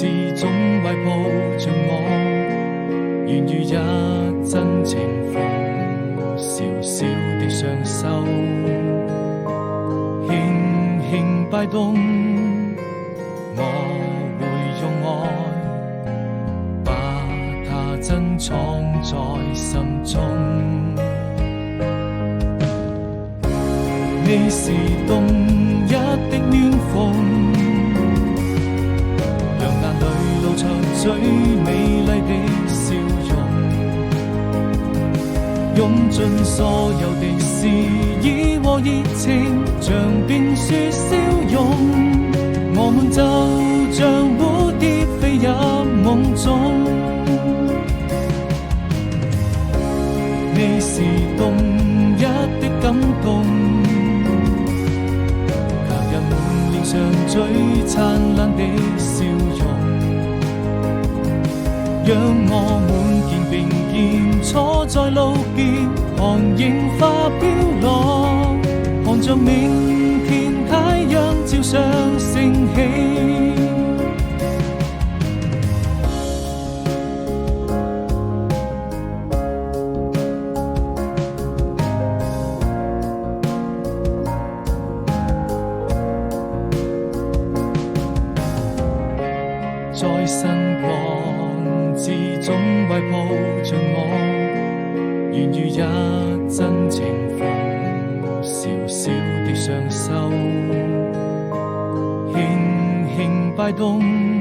始終懷抱着我，願與一真情逢，小小的雙手，輕輕擺動，我會用愛把它珍藏在心中。你是動一的暖風，讓眼淚露出最美麗的笑容，用盡所有的詩意和熱情，像冰雪消融。我們就像蝴蝶飛入夢中，你是動一的感動，像最燦爛的笑容，讓我滿肩並肩坐在路邊，看櫻花飄落，看着明天太陽照上升起。在晨光之中懷抱着我，願與一真情逢，小小的雙手，輕輕擺動。